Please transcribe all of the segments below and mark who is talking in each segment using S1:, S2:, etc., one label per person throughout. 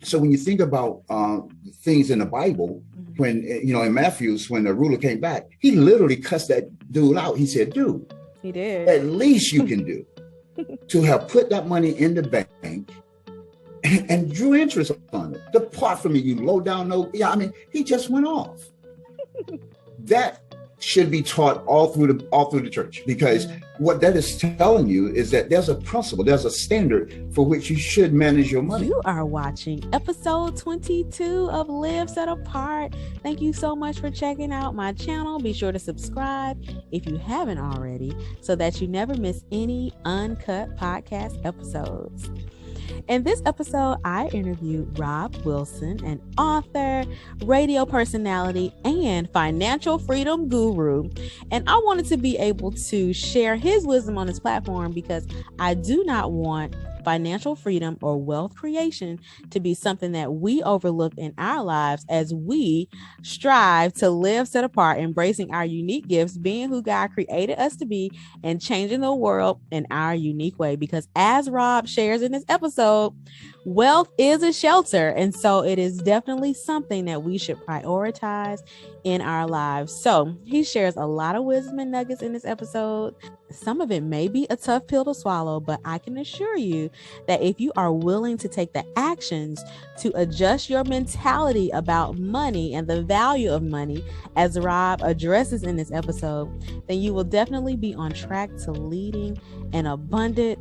S1: So when you think about things in the Bible, when, in Matthew's, when the ruler came back, he literally cussed that dude out. He said, dude,
S2: he did.
S1: At least you can do to have put that money in the bank and drew interest on it. Depart from me, you low down, he just went off. That should be taught all through the church, because what that is telling you is that there's a principle, there's a standard for which you should manage your money.
S2: You are watching episode 22 of Live Set Apart. Thank you so much for checking out my channel. Be sure to subscribe if you haven't already, so that you never miss any uncut podcast episodes. In this episode, I interviewed Rob Wilson, an author, radio personality, and financial freedom guru. And I wanted to be able to share his wisdom on this platform, because I do not want financial freedom or wealth creation to be something that we overlook in our lives as we strive to live set apart, embracing our unique gifts, being who God created us to be, and changing the world in our unique way. Because as Rob shares in this episode, wealth is a shelter, and so it is definitely something that we should prioritize in our lives. So he shares a lot of wisdom and nuggets in this episode. Some of it may be a tough pill to swallow, but I can assure you that if you are willing to take the actions to adjust your mentality about money and the value of money, as Rob addresses in this episode, then you will definitely be on track to leading an abundant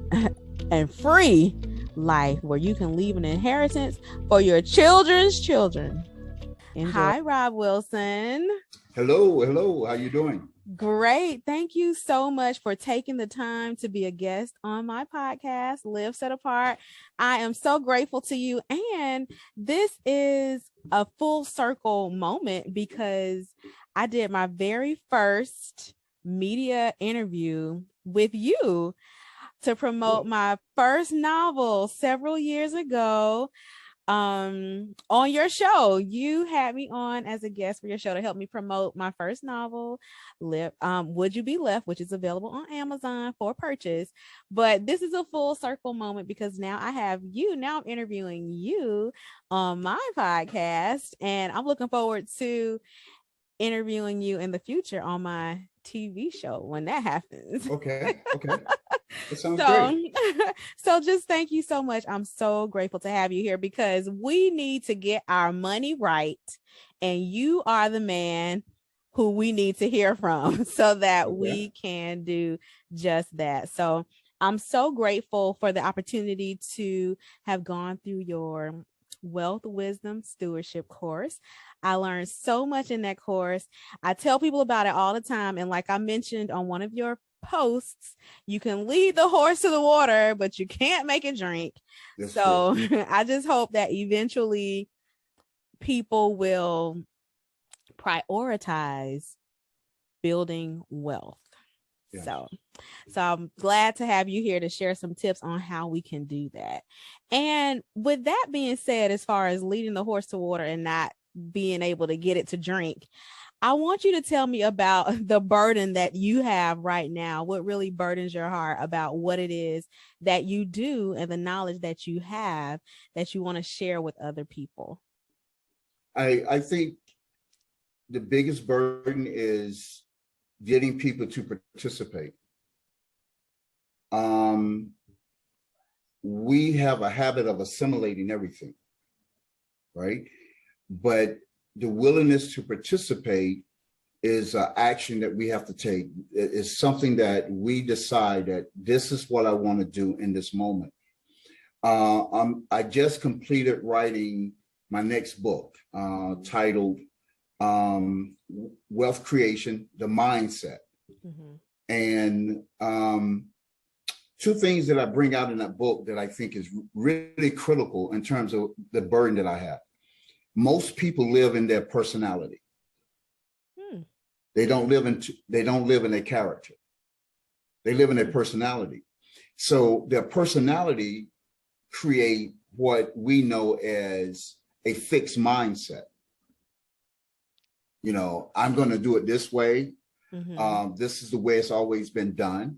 S2: and free life where you can leave an inheritance for your children's children. Hi, Rob Wilson.
S1: Hello. How you doing?
S2: Great. Thank you so much for taking the time to be a guest on my podcast, Live Set Apart. I am so grateful to you. And this is a full circle moment, because I did my very first media interview with you to promote my first novel several years ago. On your show, you had me on as a guest for your show to help me promote my first novel, Would You Be Left, which is available on Amazon for purchase. But this is a full circle moment, because now I have you. Now I'm interviewing you on my podcast, and I'm looking forward to interviewing you in the future on my TV show when that happens.
S1: Okay. That sounds great.
S2: So just thank you so much. I'm so grateful to have you here, because we need to get our money right, and you are the man who we need to hear from so that we can do just that. So I'm so grateful for the opportunity to have gone through your Wealth Wisdom Stewardship course. I learned so much in that course. I tell people about it all the time. And like I mentioned on one of your posts, you can lead the horse to the water, but you can't make it drink. That's so true. I just hope that eventually people will prioritize building wealth. Yes. So I'm glad to have you here to share some tips on how we can do that. And with that being said, as far as leading the horse to water and not being able to get it to drink, I want you to tell me about the burden that you have right now. What really burdens your heart about what it is that you do and the knowledge that you have that you want to share with other people?
S1: I think the biggest burden is getting people to participate. We have a habit of assimilating everything, right? But the willingness to participate is an action that we have to take. It's something that we decide that this is what I want to do in this moment. I just completed writing my next book titled Wealth Creation, the Mindset. And two things that I bring out in that book that I think is really critical in terms of the burden that I have. Most people live in their personality. They don't live in their character. They live in their personality. So their personality create what we know as a fixed mindset. You know, I'm going to do it this way. This is the way it's always been done.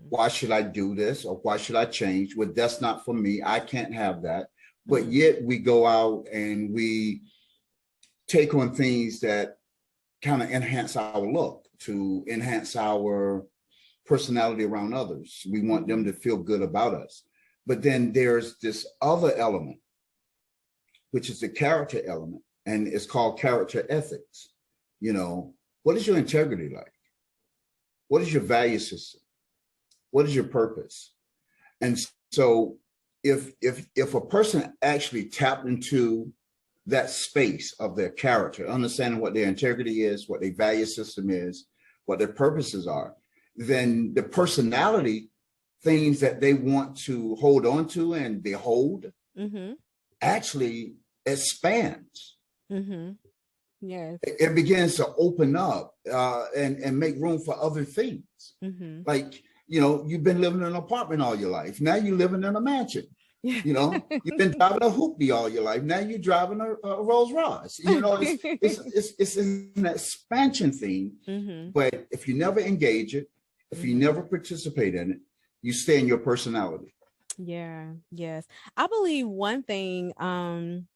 S1: Why should I do this, or why should I change? Well, that's not for me. I can't have that. but yet we go out and we take on things that kind of enhance our look, to enhance our personality around others. We want them to feel good about us. But then there's this other element, which is the character element, and it's called character ethics. You know, what is your integrity like? What is your value system? What is your purpose? And so if a person actually tapped into that space of their character, understanding what their integrity is, what their value system is, what their purposes are, then the personality, things that they want to hold on to and behold, actually expands.
S2: Yes.
S1: It begins to open up and make room for other things. Like, you know, you've been living in an apartment all your life. Now you're living in a mansion. You know, you've been driving a hoopty all your life. Now you're driving a Rolls Royce. You know, it's an expansion thing. But if you never engage it, if you never participate in it, you stay in your personality.
S2: Yeah. Yes. I believe one thing in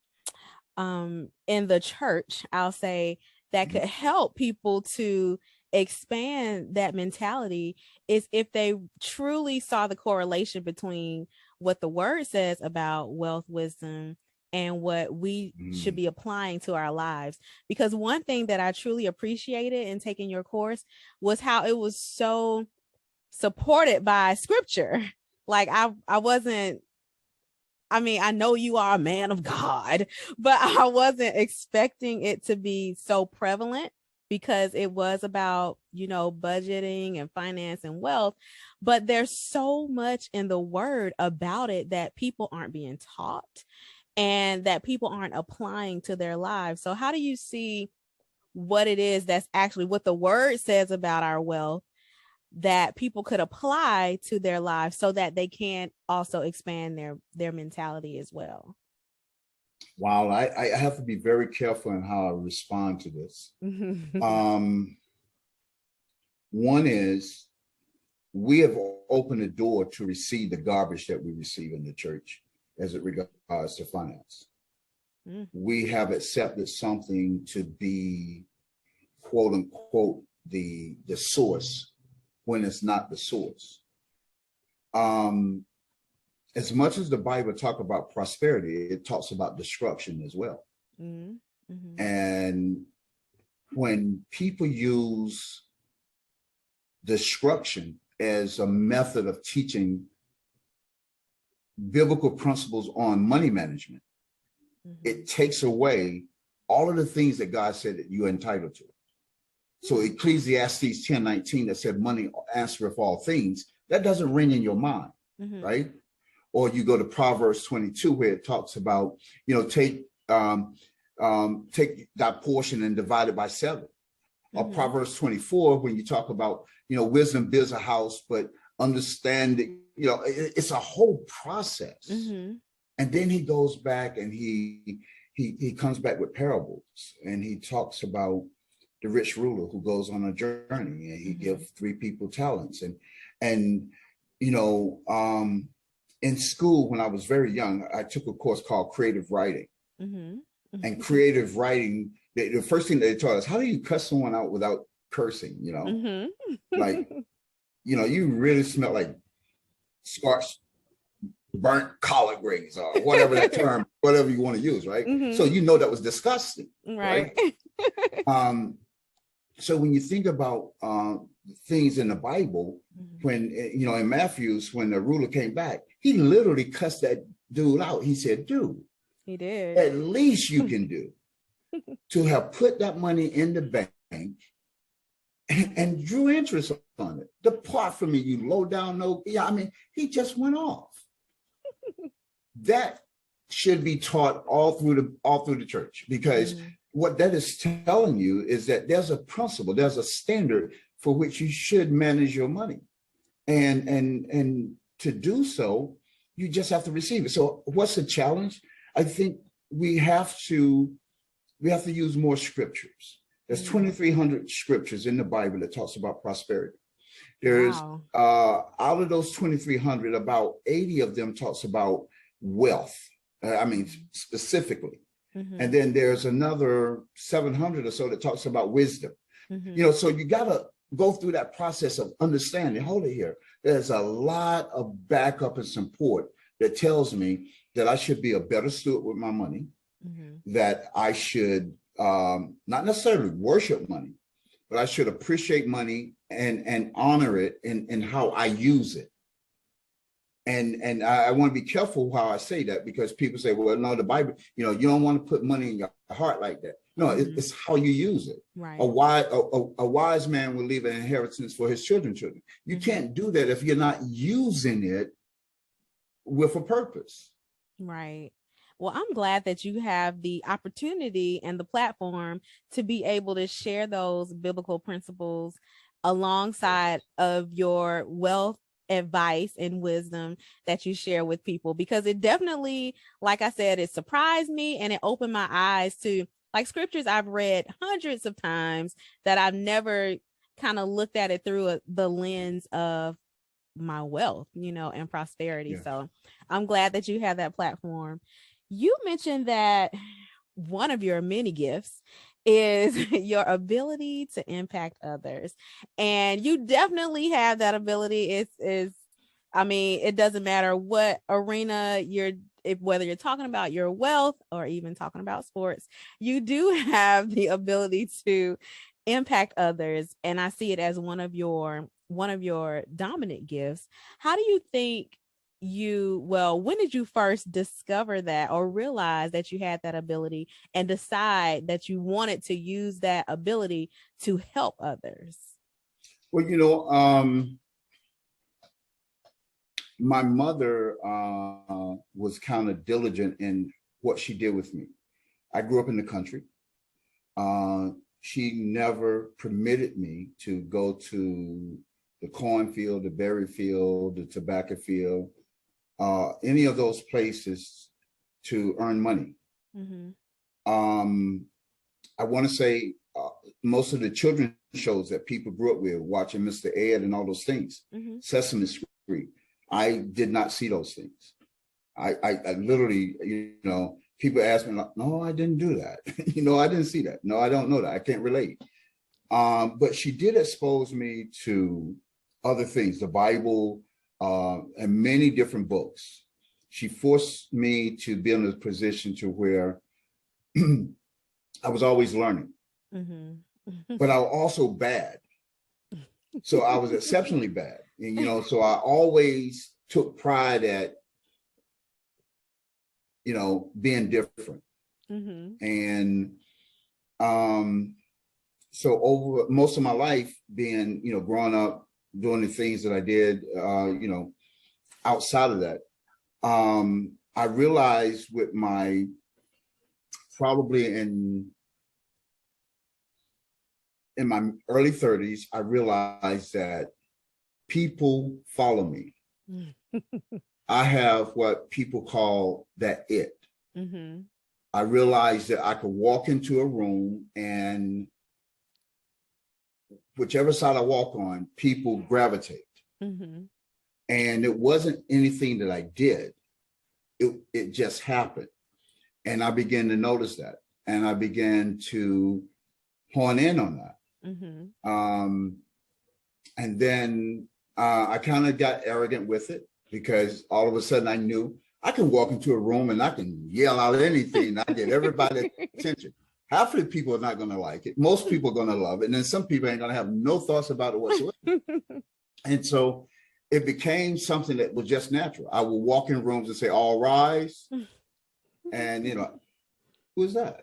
S2: the church, I'll say, that could help people to expand that mentality is if they truly saw the correlation between what the word says about wealth, wisdom, and what we should be applying to our lives. Because one thing that I truly appreciated in taking your course was how it was so supported by scripture. Like I wasn't, I mean, I know you are a man of God, but I wasn't expecting it to be so prevalent, because it was about, you know, budgeting and finance and wealth. But there's so much in the word about it that people aren't being taught and that people aren't applying to their lives. So how do you see what it is that's actually what the word says about our wealth that people could apply to their lives so that they can also expand their mentality as well?
S1: Wow, I have to be very careful in how I respond to this. One is, we have opened the door to receive the garbage that we receive in the church as it regards to finance. We have accepted something to be, quote unquote, the source, when it's not the source. As much as the Bible talks about prosperity, it talks about destruction as well. And when people use destruction as a method of teaching biblical principles on money management, it takes away all of the things that God said that you're entitled to. So Ecclesiastes 10:19 that said money answereth all things, that doesn't ring in your mind, right? Or you go to Proverbs 22 where it talks about, you know, take that portion and divide it by 7. Or Proverbs 24 when you talk about, you know, wisdom builds a house, but understanding, you know, it's a whole process. And then he goes back and he comes back with parables, and he talks about the rich ruler who goes on a journey, and he gives 3 people talents. And you know, in school when I was very young, I took a course called creative writing. And creative writing, the first thing they taught us, how do you cuss someone out without cursing? You know, like, you know, you really smell like scorched, burnt collard greens, or whatever that term, whatever you want to use, right? So you know that was disgusting, right? So when you think about things in the Bible, when, you know, in Matthew's, when the ruler came back, he literally cussed that dude out. He said, dude,
S2: he did.
S1: At least you can do to have put that money in the bank and drew interest on it. Depart from me, you low down, no. Yeah, I mean, he just went off. That should be taught all through the church, because what that is telling you is that there's a principle, there's a standard for which you should manage your money, and to do so, you just have to receive it. So what's the challenge? I think we have to use more scriptures. There's 2,300 scriptures in the Bible that talks about prosperity. There's out of those 2,300, about 80 of them talks about wealth, I mean, specifically. And then there's another 700 or so that talks about wisdom. You know, so you got to go through that process of understanding. Hold it here. There's a lot of backup and support that tells me that I should be a better steward with my money, that I should not necessarily worship money, but I should appreciate money and honor it in how I use it. And I want to be careful how I say that, because people say, well, no, the Bible, you know, you don't want to put money in your heart like that. No, it's how you use it.
S2: Right.
S1: A wise man will leave an inheritance for his children. You can't do that if you're not using it with a purpose.
S2: Right. Well, I'm glad that you have the opportunity and the platform to be able to share those biblical principles alongside of your wealth advice and wisdom that you share with people, because it definitely, like I said, it surprised me and it opened my eyes to like scriptures I've read hundreds of times that I've never kind of looked at it through the lens of my wealth, you know, and prosperity. Yeah. So I'm glad that you have that platform. You mentioned that one of your many gifts is your ability to impact others. And you definitely have that ability. I mean, it doesn't matter what arena whether you're talking about your wealth or even talking about sports, you do have the ability to impact others. And I see it as one of your dominant gifts. How do you think when did you first discover that or realize that you had that ability and decide that you wanted to use that ability to help others?
S1: Well, you know, my mother was kind of diligent in what she did with me. I grew up in the country. She never permitted me to go to the cornfield, the berry field, the tobacco field, any of those places to earn money. I want to say most of the children's shows that people grew up with, watching Mr. Ed and all those things, Sesame Street, I did not see those things. I literally, you know, people ask me, like, no, I didn't do that. You know, I didn't see that. No, I don't know that. I can't relate. But she did expose me to other things, the Bible, and many different books. She forced me to be in a position to where I was always learning, but I was also bad. So I was exceptionally bad. And, you know, so I always took pride at, you know, being different. And so over most of my life, being, you know, growing up, doing the things that I did, you know, outside of that, I realized with my, probably in my early 30s, I realized that people follow me. I have what people call that it. I realized that I could walk into a room and whichever side I walk on, people gravitate. And it wasn't anything that I did. It just happened. And I began to notice that. And I began to hone in on that. And then I kind of got arrogant with it, because all of a sudden I knew I can walk into a room and I can yell out anything. I get everybody's attention. Half of the people are not going to like it. Most people are going to love it. And then some people ain't going to have no thoughts about it whatsoever. And so it became something that was just natural. I would walk in rooms and say, all rise. And, you know, who's that?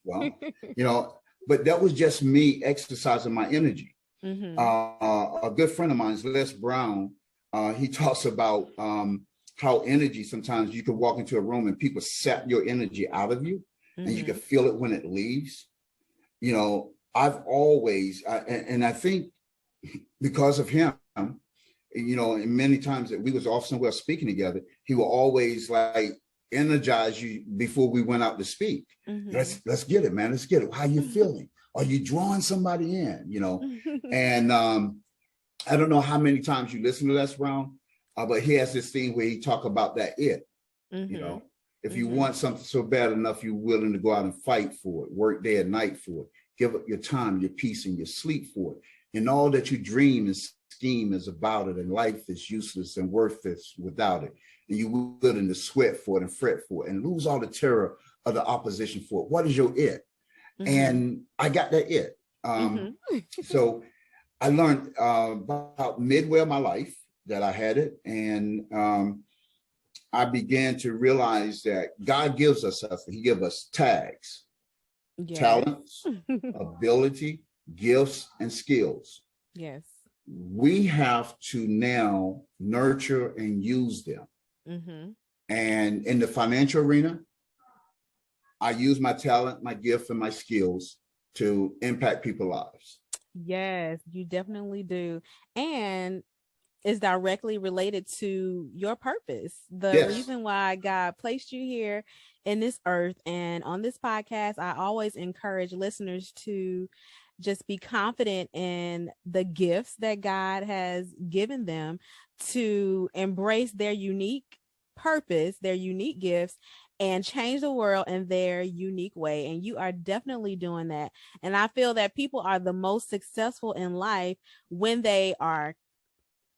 S1: Well, you know, but that was just me exercising my energy. A good friend of mine is Les Brown. He talks about how energy, sometimes you can walk into a room and people sap your energy out of you, and you can feel it when it leaves. You know, I've always, and I think because of him, you know, and many times that we was off somewhere speaking together, he will always like energize you before we went out to speak. Let's get it, man. Let's get it. How you feeling? Are you drawing somebody in? You know, and I don't know how many times you listen to Les Brown, but he has this thing where he talk about that it, you know, If you want something so bad enough, you're willing to go out and fight for it, work day and night for it, give up your time, your peace, and your sleep for it. And all that you dream and scheme is about it, and life is useless and worthless without it. And you're willing to sweat for it and fret for it and lose all the terror of the opposition for it. What is your it? And I got that it. So I learned about midway of my life that I had it. And I began to realize that God gives us something. He gives us tags, talents, ability, gifts, and skills.
S2: Yes.
S1: We have to now nurture and use them. And in the financial arena, I use my talent, my gift, and my skills to impact people's lives.
S2: Yes, you definitely do. And is directly related to your purpose. The reason why God placed you here in this earth and on this podcast, I always encourage listeners to just be confident in the gifts that God has given them, to embrace their unique purpose, their unique gifts, and change the world in their unique way. And you are definitely doing that. And I feel that people are the most successful in life when they are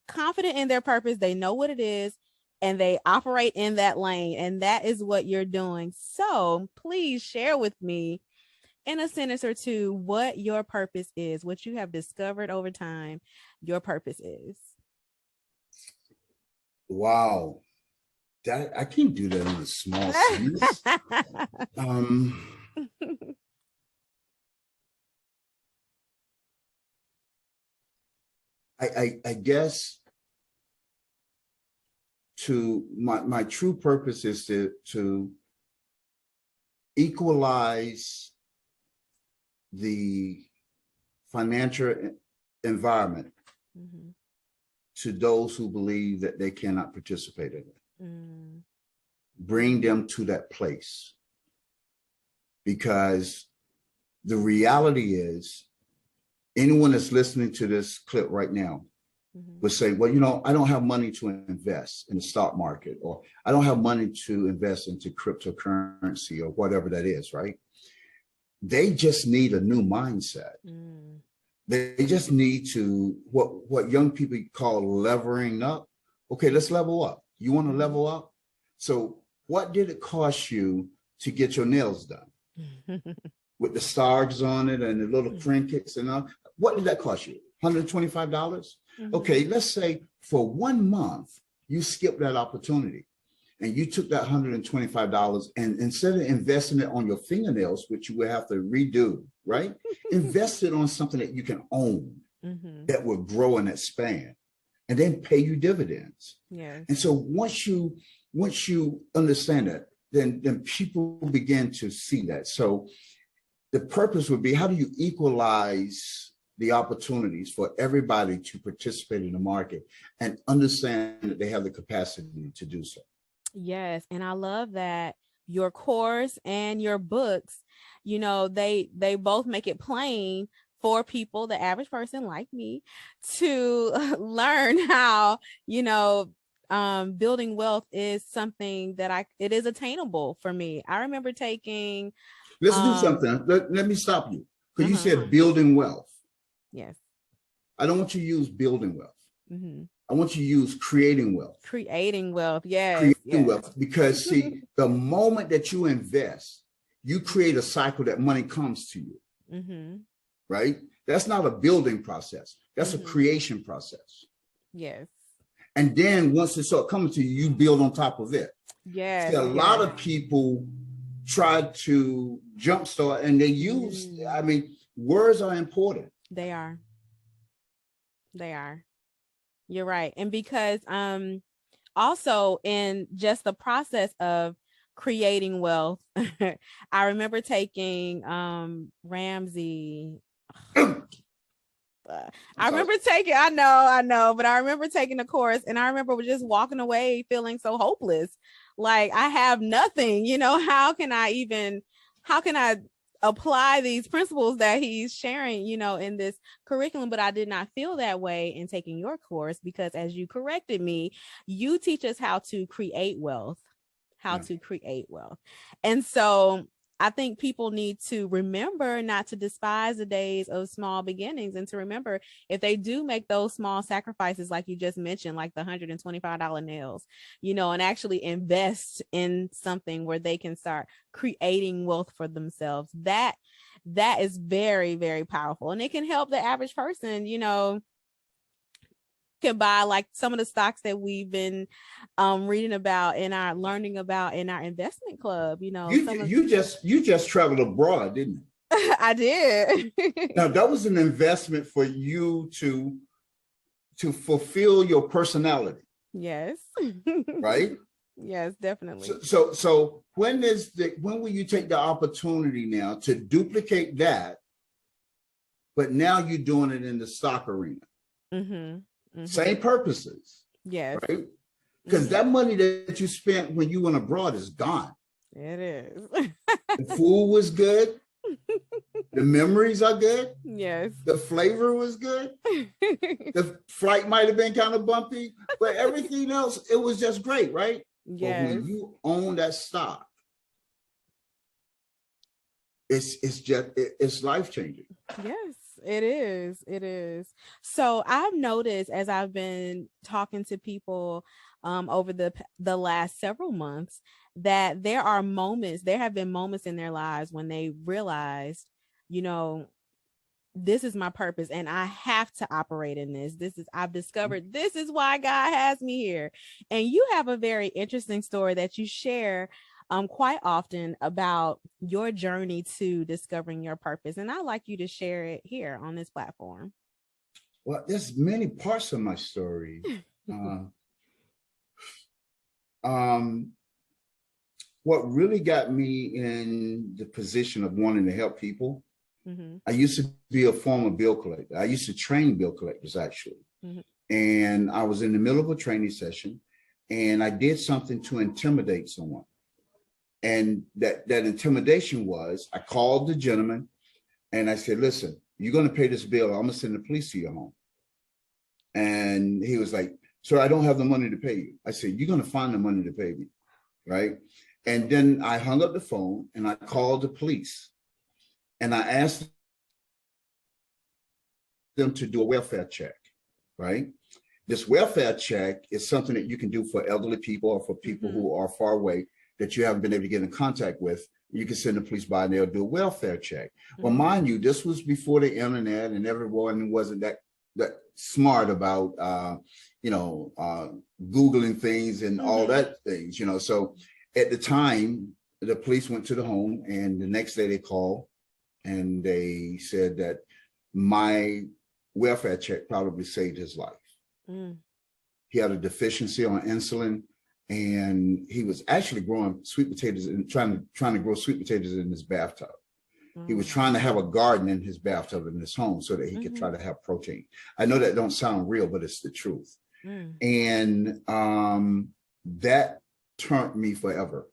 S2: confident in their purpose, they know what it is, and they operate in that lane. And that is what you're doing. So please share with me in a sentence or two what your purpose is, what you have discovered over time your purpose is.
S1: Wow. That I can't do that in a small sentence. I guess to my true purpose is to equalize the financial environment to those who believe that they cannot participate in it. Bring them to that place, because the reality is anyone that's listening to this clip right now would say, well, you know, I don't have money to invest in the stock market, or I don't have money to invest into cryptocurrency or whatever that is, right? They just need a new mindset. They just need to, what young people call levering up. Okay, let's level up. You want to level up? So what did it cost you to get your nails done? With the stars on it and the little trinkets and all. What did that cost you? $125? Okay, let's say for 1 month, you skipped that opportunity and you took that $125 and instead of investing it on your fingernails, which you would have to redo, right? Invest it on something that you can own, that will grow and expand, and then pay you dividends. And so once you understand that, then people begin to see that. So the purpose would be, how do you equalize the opportunities for everybody to participate in the market and understand that they have the capacity to do so?
S2: Yes. And I love that your course and your books, you know, they both make it plain for people, the average person like me, to learn how, you know, building wealth is something that it is attainable for me. I remember taking.
S1: Let's do something. Let me stop you. Because you said building wealth.
S2: Yes.
S1: I don't want you to use building wealth. I want you to use creating wealth.
S2: Creating wealth. Yes.
S1: Creating wealth. Because see, the moment that you invest, you create a cycle that money comes to you. Right? That's not a building process. That's a creation process.
S2: Yes.
S1: And then once it starts coming to you, you build on top of it.
S2: Yes.
S1: See, a lot of people try to jumpstart and they use, I mean, words are important.
S2: They are. You're right. And because also in just the process of creating wealth, I remember taking Ramsey. I remember taking a course, and I remember just walking away feeling so hopeless. Like, I have nothing, you know, how can I apply these principles that he's sharing, you know, in this curriculum? But I did not feel that way in taking your course, because as you corrected me, you teach us how to create wealth, how to create wealth. And so I think people need to remember not to despise the days of small beginnings, and to remember if they do make those small sacrifices, like you just mentioned, like the $125 nails, and actually invest in something where they can start creating wealth for themselves. That is very, very powerful. And it can help the average person, can buy like some of the stocks that we've been reading about and learning about in our investment club.
S1: You just traveled abroad, didn't you?
S2: I did.
S1: Now that was an investment for you to fulfill your personality.
S2: Yes.
S1: Right?
S2: Yes, definitely.
S1: So when will you take the opportunity now to duplicate that, but now you're doing it in the stock arena? Mm-hmm. Mm-hmm. Same purposes.
S2: Yes.
S1: Right? Because that money that you spent when you went abroad is gone.
S2: It is.
S1: The food was good. The memories are good.
S2: Yes.
S1: The flavor was good. The flight might have been kind of bumpy, but everything else, it was just great, right?
S2: Yes.
S1: But when you own that stock, it's life-changing.
S2: Yes. It is. It is. So I've noticed as I've been talking to people over the last several months that there have been moments in their lives when they realized, this is my purpose and I have to operate in this. I've discovered this is why God has me here. And you have a very interesting story that you share quite often about your journey to discovering your purpose. And I'd like you to share it here on this platform.
S1: Well, there's many parts of my story. What really got me in the position of wanting to help people, I used to be a former bill collector. I used to train bill collectors, actually. And I was in the middle of a training session and I did something to intimidate someone. And that intimidation was, I called the gentleman and I said, listen, you're going to pay this bill. I'm going to send the police to your home. And he was like, sir, I don't have the money to pay you. I said, you're going to find the money to pay me. Right. And then I hung up the phone and I called the police and I asked them to do a welfare check. Right. This welfare check is something that you can do for elderly people or for people who are far away that you haven't been able to get in contact with. You can send the police by and they'll do a welfare check. Well, mind you, this was before the internet and everyone wasn't that smart about, Googling things and all that things, So at the time, the police went to the home and the next day they called and they said that my welfare check probably saved his life. He had a deficiency on insulin. And he was actually growing sweet potatoes and trying to grow sweet potatoes in his bathtub. He was trying to have a garden in his bathtub in his home so that he could try to have protein. I know that don't sound real, but it's the truth. And that turned me forever.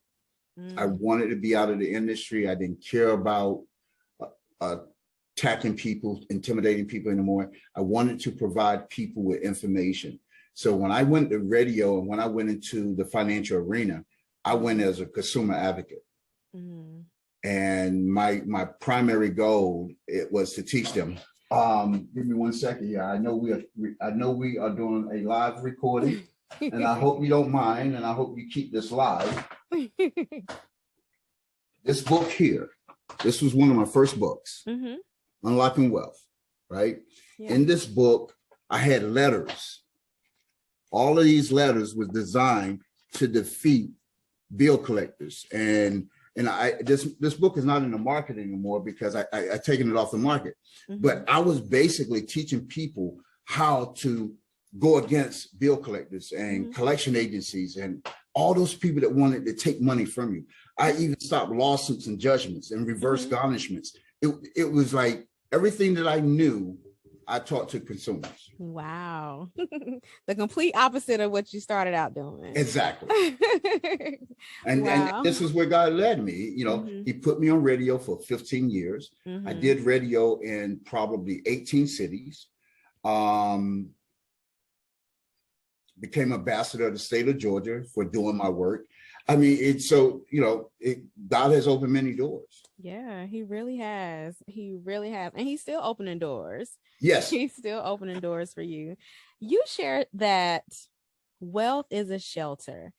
S1: I wanted to be out of the industry. I didn't care about attacking people, intimidating people anymore. I wanted to provide people with information. So when I went to radio and when I went into the financial arena, I went as a consumer advocate. And my primary goal, it was to teach them. Give me 1 second here. I know we are doing a live recording and I hope you don't mind and I hope you keep this live. This book here, this was one of my first books, Unlocking Wealth, right? Yeah. In this book, I had letters. All of these letters was designed to defeat bill collectors. And this book is not in the market anymore because I taken it off the market. But I was basically teaching people how to go against bill collectors and collection agencies and all those people that wanted to take money from you. I even stopped lawsuits and judgments and reverse garnishments. It was like everything that I knew I taught to consumers.
S2: Wow. The complete opposite of what you started out doing.
S1: Exactly. And this is where God led me. He put me on radio for 15 years. I did radio in probably 18 cities. became ambassador of the state of Georgia for doing my work. I mean, it's so, God has opened many doors.
S2: Yeah, he really has. He really has. And he's still opening doors.
S1: Yes.
S2: He's still opening doors for you. You shared that wealth is a shelter.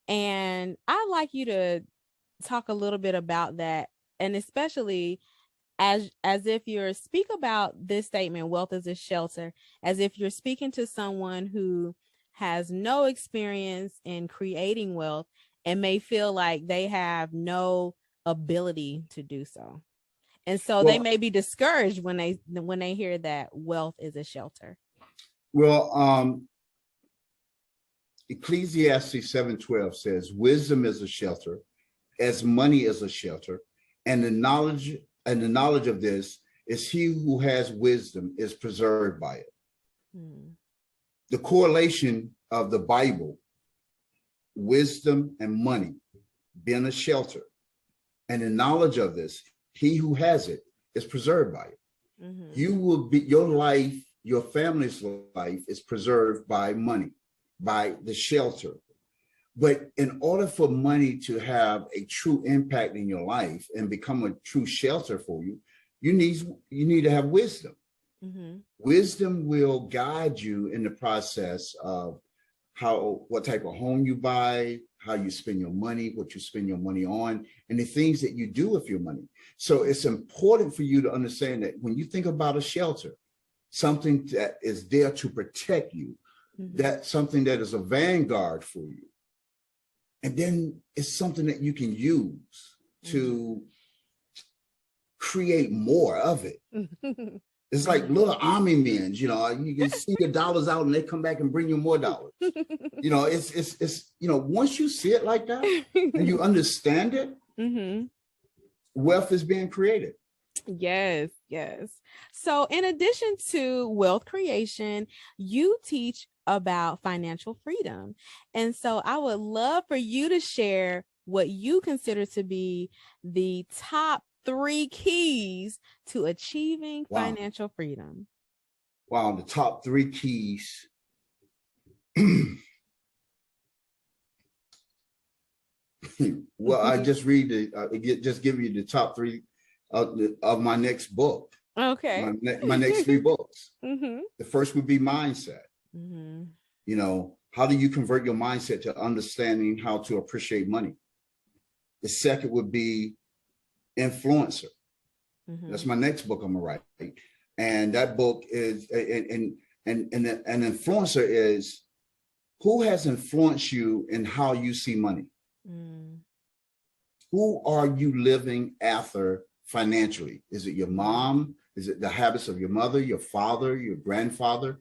S2: And I'd like you to talk a little bit about that. And especially as if you're speak about this statement, wealth is a shelter, as if you're speaking to someone who has no experience in creating wealth and may feel like they have no ability to do so. And so they may be discouraged when they hear that wealth is a shelter.
S1: Well, Ecclesiastes 7:12 says, wisdom is a shelter, as money is a shelter, and the knowledge of this is he who has wisdom is preserved by it. The correlation of the Bible, wisdom and money being a shelter, and the knowledge of this, he who has it is preserved by it. You will be, your life, your family's life is preserved by money, by the shelter. But in order for money to have a true impact in your life and become a true shelter for you, you need to have wisdom. Wisdom will guide you in the process of what type of home you buy, how you spend your money, what you spend your money on, and the things that you do with your money. So it's important for you to understand that when you think about a shelter, something that is there to protect you, that's something that is a vanguard for you. And then it's something that you can use to create more of it. It's like little army men, you can see the dollars out and they come back and bring you more dollars. It's once you see it like that and you understand it, wealth is being created.
S2: Yes. So in addition to wealth creation, you teach about financial freedom. And so I would love for you to share what you consider to be the top 3 keys to achieving financial freedom.
S1: Wow, the top 3 keys. Well, I just just give you the top 3 of my next book.
S2: Okay.
S1: My next 3 books. The first would be mindset. How do you convert your mindset to understanding how to appreciate money? The second would be influencer. That's my next book I'm gonna write. And that book is an influencer is who has influenced you in how you see money. Who are you living after financially? Is it your mom? Is it the habits of your mother, your father, your grandfather,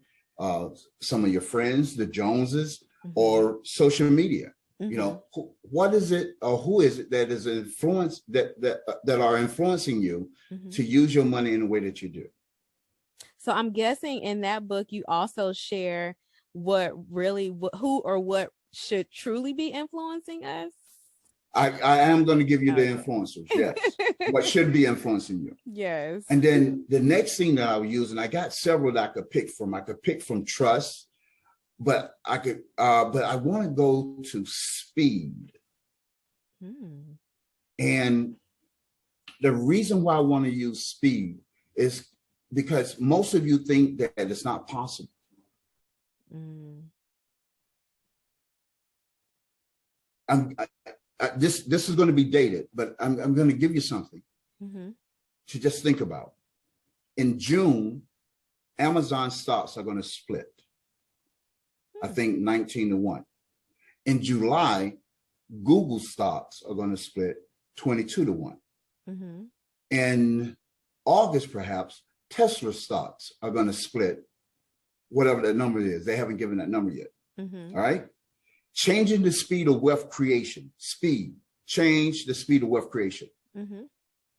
S1: some of your friends, the Joneses, or social media? What is it, or who is it that is influenced that are influencing you to use your money in the way that you do?
S2: So I'm guessing in that book you also share who or what should truly be influencing us.
S1: I am going to give you the influencers, yes. What should be influencing you.
S2: Yes.
S1: And then the next thing that I will use, and I got several that I could pick from. I could pick from trust, but I want to go to speed. And the reason why I want to use speed is because most of you think that it's not possible. This is going to be dated, but I'm going to give you something to just think about. In June, Amazon stocks are going to split. I think 19-1. In July, Google stocks are going to split 22-1. In August, perhaps, Tesla stocks are going to split whatever that number is. They haven't given that number yet. All right. Changing the speed of wealth creation. Change the speed of wealth creation.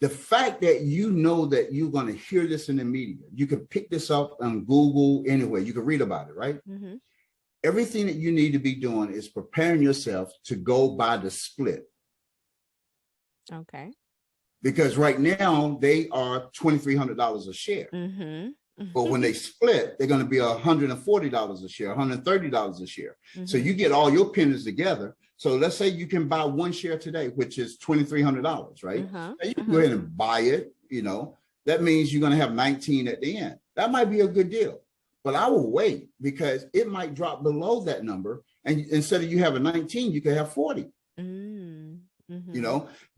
S1: The fact that you know that you're going to hear this in the media, you can pick this up on Google anywhere. You can read about it, right? Everything that you need to be doing is preparing yourself to go by the split.
S2: Okay.
S1: Because right now they are $2,300 a share. But when they split, they're going to be $140 a share, $130 a share. So you get all your pennies together. So let's say you can buy one share today, which is $2,300, right? Now you can go ahead and buy it. That means you're going to have 19 at the end. That might be a good deal, but I will wait because it might drop below that number. And instead of you having 19, you could have 40,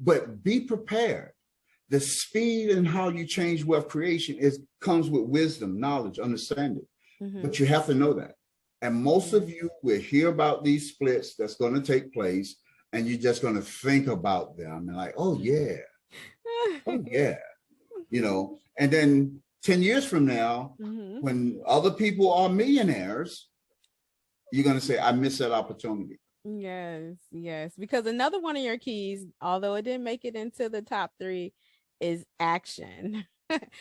S1: but be prepared. The speed and how you change wealth creation comes with wisdom, knowledge, understanding, but you have to know that. And most of you will hear about these splits that's going to take place, and you're just going to think about them and like, oh yeah, and then 10 years from now, when other people are millionaires, you're going to say, I missed that opportunity.
S2: Yes. Because another one of your keys, although it didn't make it into the top 3, is action.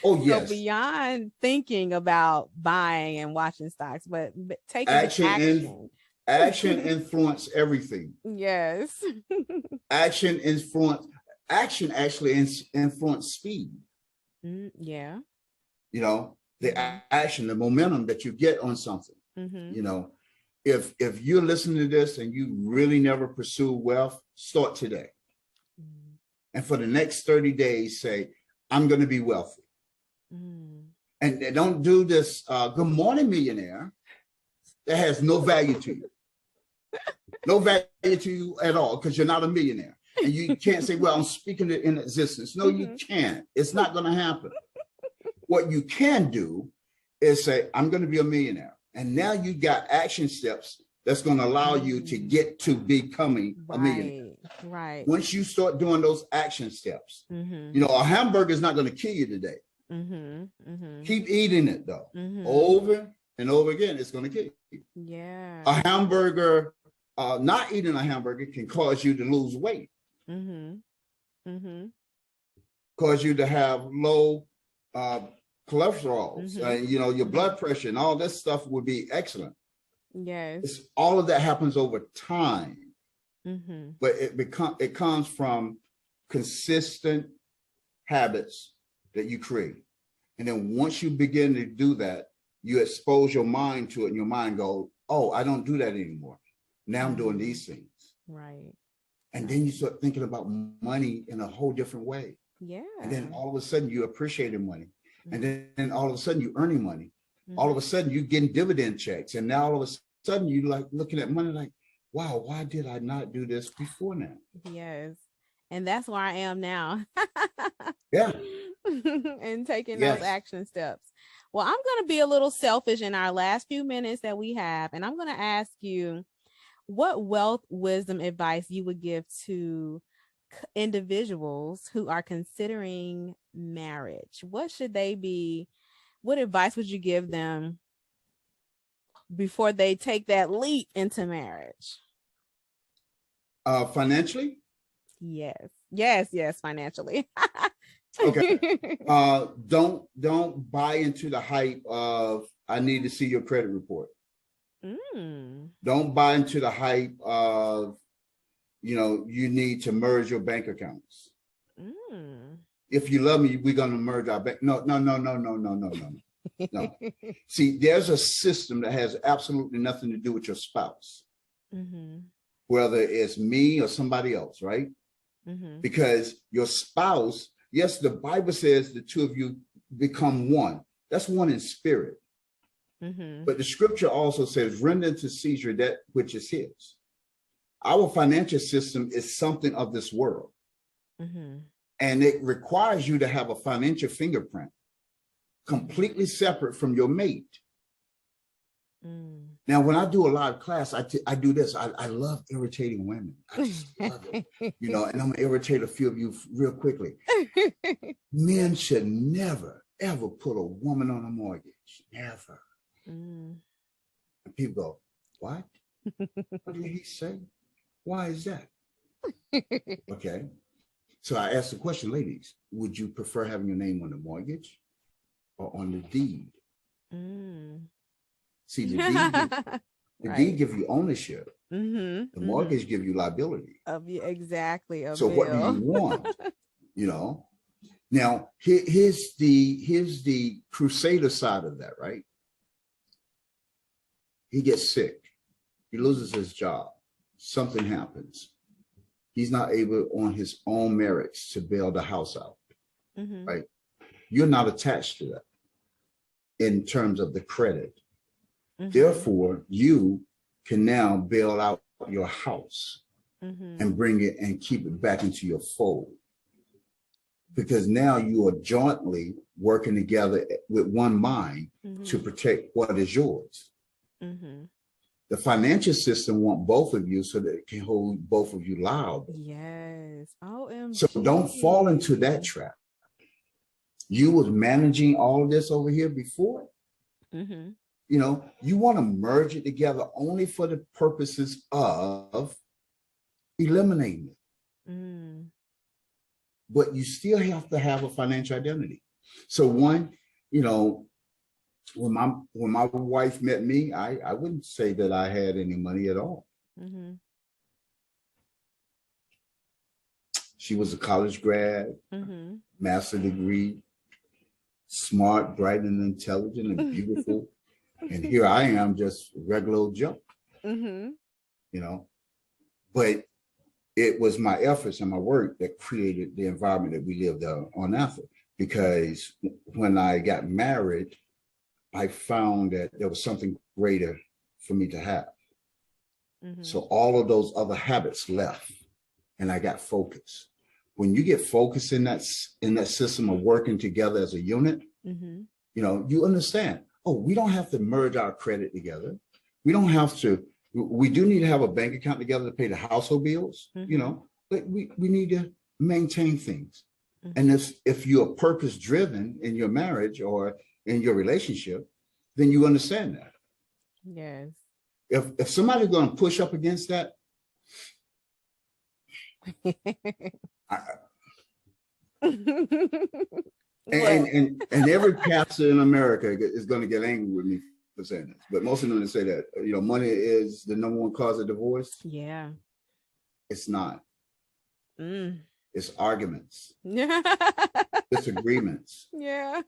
S1: Oh, yes.
S2: So beyond thinking about buying and watching stocks, but taking
S1: action. Action influence everything.
S2: Yes.
S1: Action actually influence speed.
S2: Yeah.
S1: The action, the momentum that you get on something. If you're listening to this and you really never pursue wealth, start today. And for the next 30 days, say, I'm going to be wealthy. And don't do this good morning millionaire that has no value to you. No value to you at all, because you're not a millionaire. And you can't say, well, I'm speaking it in existence. No, you can't. It's not going to happen. What you can do is say, I'm going to be a millionaire. And now you got action steps that's going to allow you to get to becoming a millionaire.
S2: Right.
S1: Once you start doing those action steps, a hamburger is not going to kill you today. Keep eating it though. Over and over again, it's going to kill you.
S2: Yeah.
S1: A hamburger, not eating a hamburger can cause you to lose weight. Cause you to have low cholesterol, your blood pressure and all this stuff would be excellent.
S2: Yes.
S1: All of that happens over time. But it comes from consistent habits that you create. And then once you begin to do that, you expose your mind to it, and your mind goes, oh, I don't do that anymore. Now I'm doing these things.
S2: Right.
S1: And then you start thinking about money in a whole different way.
S2: Yeah.
S1: And then all of a sudden you appreciating money. And then all of a sudden you earning money. All of a sudden you getting dividend checks. And now all of a sudden you like looking at money like, wow, why did I not do this before now?
S2: Yes. And that's where I am now.
S1: Yeah.
S2: And taking those action steps. Well, I'm going to be a little selfish in our last few minutes that we have. And I'm going to ask you what wealth wisdom advice you would give to individuals who are considering marriage. What should they be? What advice would you give them before they take that leap into marriage?
S1: Financially?
S2: Yes, financially.
S1: Okay. Don't buy into the hype of I need to see your credit report. Don't buy into the hype of you need to merge your bank accounts. If you love me, we're going to merge our bank. No. No. See, there's a system that has absolutely nothing to do with your spouse, whether it's me or somebody else, right? Because your spouse, yes, the Bible says the two of you become one. That's one in spirit. But the scripture also says, render unto Caesar that which is his. Our financial system is something of this world. And it requires you to have a financial fingerprint completely separate from your mate. Now, when I do a live class, I do this. I love irritating women. I just love it. And I'm going to irritate a few of you real quickly. Men should never, ever put a woman on a mortgage. Never. And people go, what? What did he say? Why is that? Okay. So I asked the question, ladies, would you prefer having your name on the mortgage or on the deed? See, the deed give you ownership. The mortgage give you liability.
S2: Exactly.
S1: So what do you want? Now, here's the crusader side of that, right? He gets sick. He loses his job. Something happens. He's not able on his own merits to bail the house out, right? You're not attached to that in terms of the credit. Therefore, you can now bail out your house and bring it and keep it back into your fold. Because now you are jointly working together with one mind to protect what is yours. The financial system want both of you so that it can hold both of you liable.
S2: Yes. OMG.
S1: So don't fall into that trap. You was managing all of this over here before. You know, you want to merge it together only for the purposes of eliminating it. But you still have to have a financial identity. So one, you know, when my wife met me, I wouldn't say that I had any money at all. She was a college grad, master degree, smart, bright, and intelligent, and beautiful. And here I am, just regular old Joe. You know, but it was my efforts and my work that created the environment that we lived on after. Because when I got married, I found that there was something greater for me to have. So all of those other habits left, and I got focused. When you get focused in that system of working together as a unit, you know, you understand, oh, we don't have to merge our credit together. We don't have to, we do need to have a bank account together to pay the household bills, you know, but we need to maintain things. And if you're purpose driven in your marriage or in your relationship, then you understand that.
S2: Yes.
S1: If somebody's going to push up against that, and every pastor in America is going to get angry with me for saying this, but most of them say that, you know, money is the number one cause of divorce.
S2: Yeah.
S1: It's not. It's arguments. Disagreements.
S2: Yeah.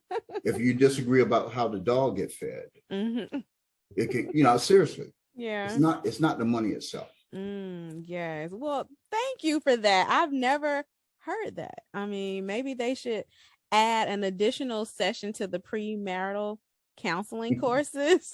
S1: If you disagree about how the dog get fed, it can, you know, seriously.
S2: Yeah.
S1: It's not the money itself.
S2: Yes. Well, thank you for that. I've never heard that. I mean, maybe they should add an additional session to the premarital counseling courses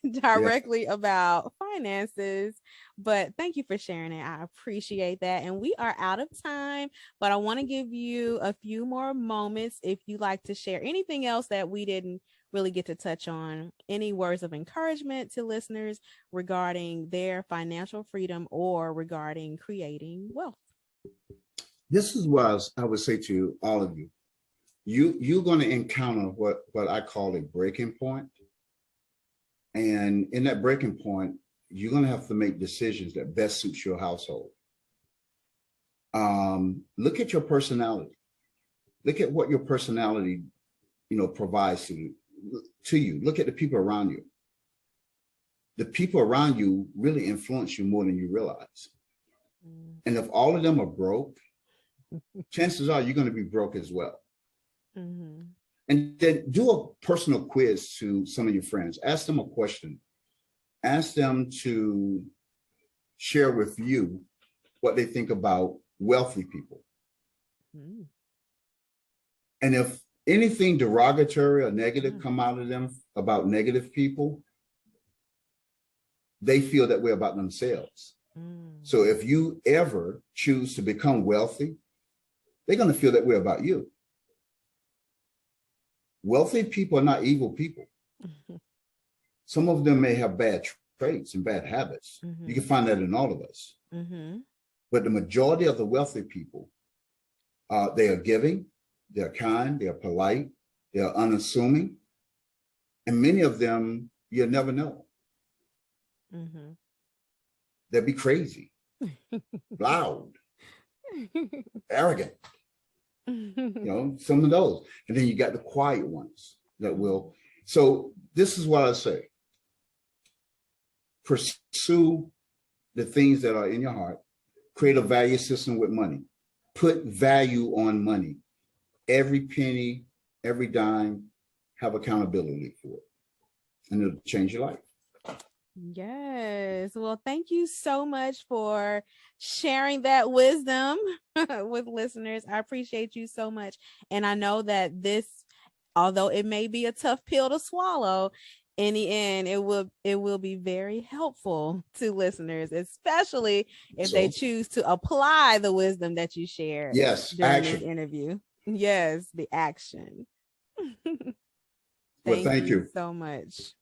S2: directly about finances. But thank you for sharing it. I appreciate that. And we are out of time, but I want to give you a few more moments if you like to share anything else that we didn't really get to touch on. Any words of encouragement to listeners regarding their financial freedom or regarding creating wealth?
S1: This is what I would say to all of you. You're going to encounter what I call a breaking point. And in that breaking point, you're going to have to make decisions that best suits your household. Look at your personality. Look at what your personality, you know, provides to you. Look at the people around you. The people around you really influence you more than you realize. And if all of them are broke, chances are you're going to be broke as well. And then do a personal quiz to some of your friends. Ask them a question. Ask them to share with you what they think about wealthy people. And if anything derogatory or negative come out of them about negative people, they feel that way about themselves. So if you ever choose to become wealthy, they're going to feel that way about you. Wealthy people are not evil people. Some of them may have bad traits and bad habits. You can find that in all of us. But the majority of the wealthy people, they are giving, they're kind, they're polite, they're unassuming. And many of them, you'll never know. They'll be crazy, loud, arrogant. You know, some of those. And then you got the quiet ones that will. So this is what I say. Pursue the things that are in your heart. Create a value system with money. Put value on money. every penny, every dime, have accountability for it, and it'll change your life.
S2: Yes. Well, thank you so much for sharing that wisdom with listeners. I appreciate you so much. And I know that this, although it may be a tough pill to swallow, in the end, it will be very helpful to listeners, especially if they choose to apply the wisdom that you shared during this interview. Yes, the action.
S1: Thank you
S2: so much.